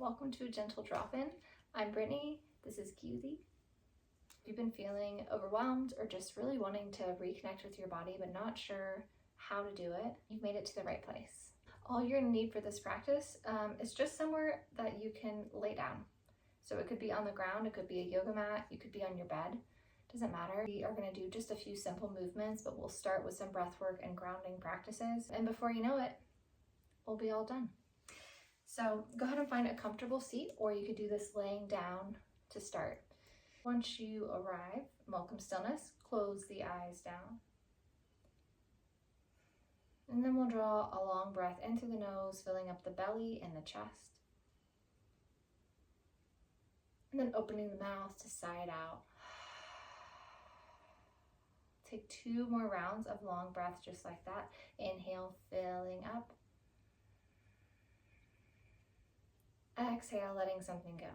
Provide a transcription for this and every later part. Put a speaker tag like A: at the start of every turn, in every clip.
A: Welcome to a gentle drop-in. I'm Brittany, this is Cusie. If you've been feeling overwhelmed or just really wanting to reconnect with your body but not sure how to do it, you've made it to the right place. All you're gonna need for this practice is just somewhere that you can lay down. So it could be on the ground, it could be a yoga mat, you could be on your bed, doesn't matter. We are gonna do just a few simple movements, but we'll start with some breath work and grounding practices. And before you know it, we'll be all done. So go ahead and find a comfortable seat, or you could do this laying down to start. Once you arrive, welcome stillness, close the eyes down. And then we'll draw a long breath in through the nose, filling up the belly and the chest. And then opening the mouth to sigh it out. Take 2 more rounds of long breaths just like that. Inhale, filling up. Exhale, letting something go.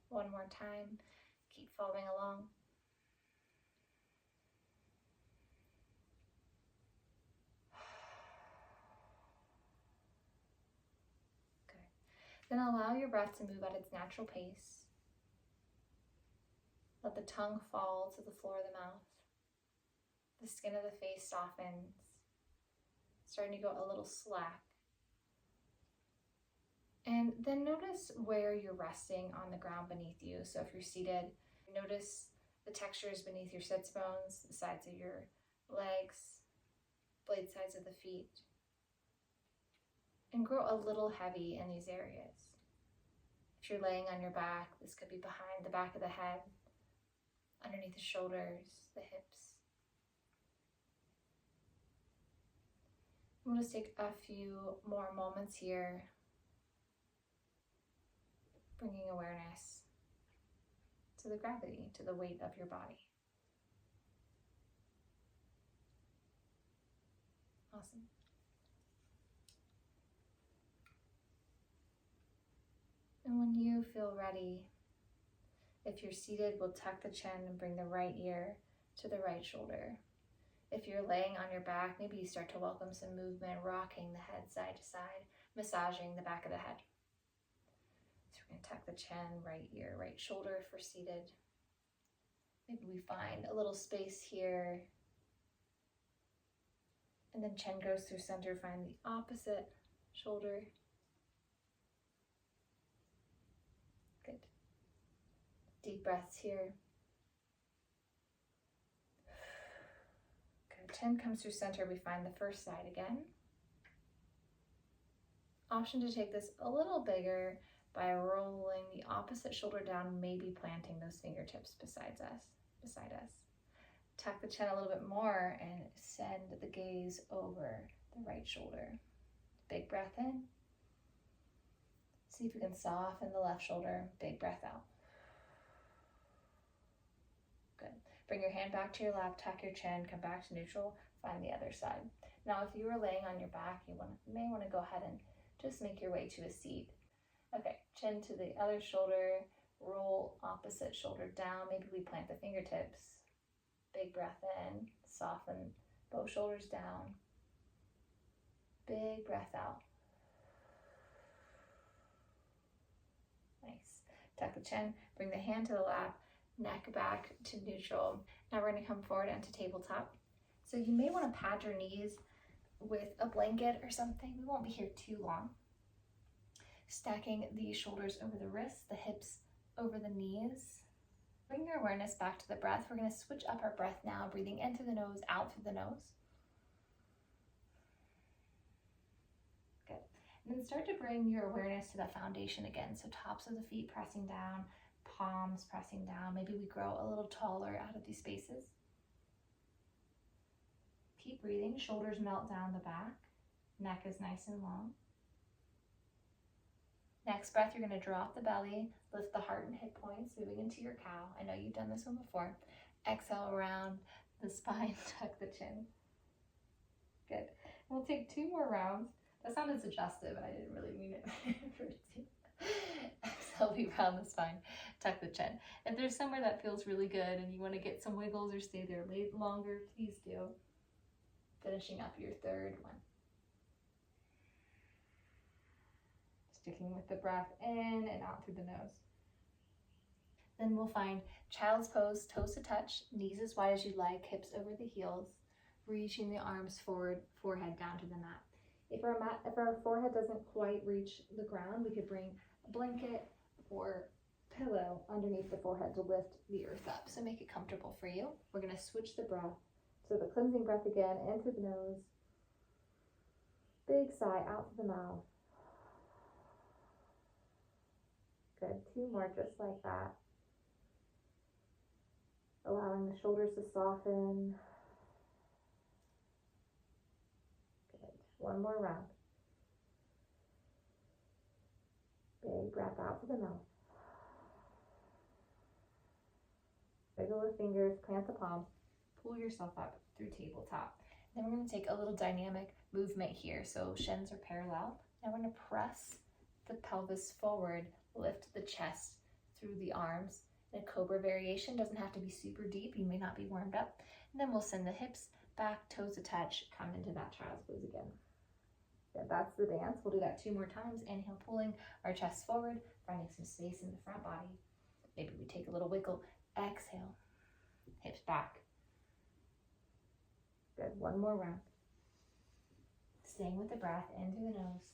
A: One more time. Keep following along. Good. Then allow your breath to move at its natural pace. Let the tongue fall to the floor of the mouth. The skin of the face softens, starting to go a little slack. And then notice where you're resting on the ground beneath you. So if you're seated, notice the textures beneath your sits bones, the sides of your legs, blade sides of the feet. And grow a little heavy in these areas. If you're laying on your back, this could be behind the back of the head, underneath the shoulders, the hips. We'll just take a few more moments here, bringing awareness to the gravity, to the weight of your body. Awesome. And when you feel ready, if you're seated, we'll tuck the chin and bring the right ear to the right shoulder. If you're laying on your back, maybe you start to welcome some movement, rocking the head side to side, massaging the back of the head. So we're going to tuck the chin, right ear, right shoulder if we're seated. Maybe we find a little space here. And then chin goes through center, find the opposite shoulder. Good. Deep breaths here. Good. Chin comes through center, we find the first side again. Option to take this a little bigger by rolling the opposite shoulder down, maybe planting those fingertips beside us. Tuck the chin a little bit more and send the gaze over the right shoulder. Big breath in. See if we can soften the left shoulder. Big breath out. Good. Bring your hand back to your lap, tuck your chin, come back to neutral, find the other side. Now, if you were laying on your back, you may want to go ahead and just make your way to a seat. Okay, chin to the other shoulder, roll opposite shoulder down. Maybe we plant the fingertips. Big breath in, soften both shoulders down. Big breath out. Nice. Tuck the chin, bring the hand to the lap, neck back to neutral. Now we're going to come forward onto tabletop. So you may want to pad your knees with a blanket or something. We won't be here too long. Stacking the shoulders over the wrists, the hips over the knees. Bring your awareness back to the breath. We're going to switch up our breath now, breathing in through the nose, out through the nose. Good. And then start to bring your awareness to that foundation again. So tops of the feet pressing down, palms pressing down. Maybe we grow a little taller out of these spaces. Keep breathing. Shoulders melt down the back. Neck is nice and long. Next breath, you're going to drop the belly, lift the heart and hip points, moving into your cow. I know you've done this one before. Exhale around the spine, tuck the chin. Good. We'll take 2 more rounds. That sounded suggestive, and I didn't really mean it for it to. Exhale, we round the spine, tuck the chin. If there's somewhere that feels really good and you want to get some wiggles or stay there longer, please do. Finishing up your third one. Sticking with the breath in and out through the nose. Then we'll find child's pose, toes to touch, knees as wide as you'd like, hips over the heels, reaching the arms forward, forehead down to the mat. If our forehead doesn't quite reach the ground, we could bring a blanket or pillow underneath the forehead to lift the earth up. So make it comfortable for you. We're gonna switch the breath. So the cleansing breath again, in through the nose. Big sigh out through the mouth. Good, 2 more just like that. Allowing the shoulders to soften. Good, 1 more round. Big breath out through the mouth. Wiggle the fingers, plant the palms, pull yourself up through tabletop. Then we're going to take a little dynamic movement here. So shins are parallel. Now we're going to press the pelvis forward, lift the chest through the arms. In a cobra variation, doesn't have to be super deep. You may not be warmed up. And then we'll send the hips back, toes to touch, come into that child's pose again. Yeah, that's the dance. We'll do that 2 more times. Inhale, pulling our chest forward, finding some space in the front body. Maybe we take a little wiggle. Exhale, hips back. Good, 1 more round. Staying with the breath, in through the nose,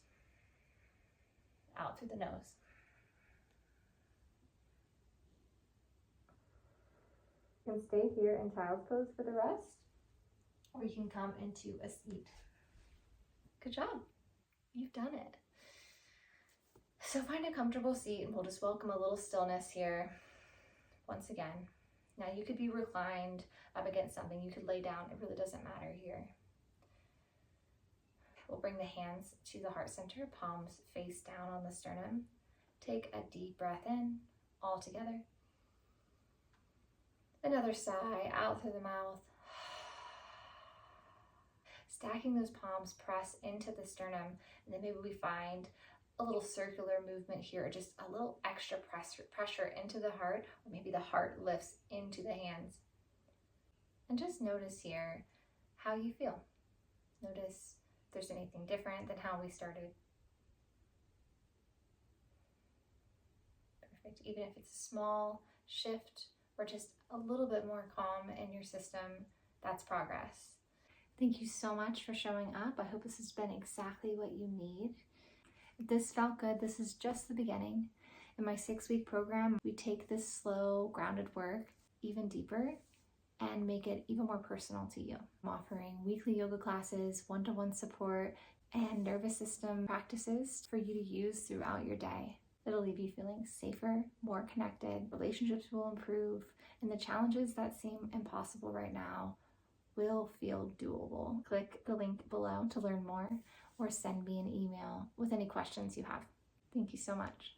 A: out through the nose. You can stay here in child's pose for the rest, or you can come into a seat. Good job, you've done it. So find a comfortable seat and we'll just welcome a little stillness here. Once again, now you could be reclined up against something, you could lay down, it really doesn't matter here. We'll bring the hands to the heart center, palms face down on the sternum. Take a deep breath in, all together. Another sigh out through the mouth. Stacking those palms, press into the sternum, and then maybe we find a little circular movement here, or just a little extra pressure into the heart, or maybe the heart lifts into the hands. And just notice here how you feel. Notice if there's anything different than how we started. Perfect. Even if it's a small shift or just a little bit more calm in your system, that's progress. Thank you so much for showing up. I hope this has been exactly what you need. If this felt good, this is just the beginning. In my 6-week program, we take this slow, grounded work even deeper and make it even more personal to you. I'm offering weekly yoga classes, one-to-one support, and nervous system practices for you to use throughout your day. It'll leave you feeling safer, more connected, relationships will improve, and the challenges that seem impossible right now will feel doable. Click the link below to learn more, or send me an email with any questions you have. Thank you so much.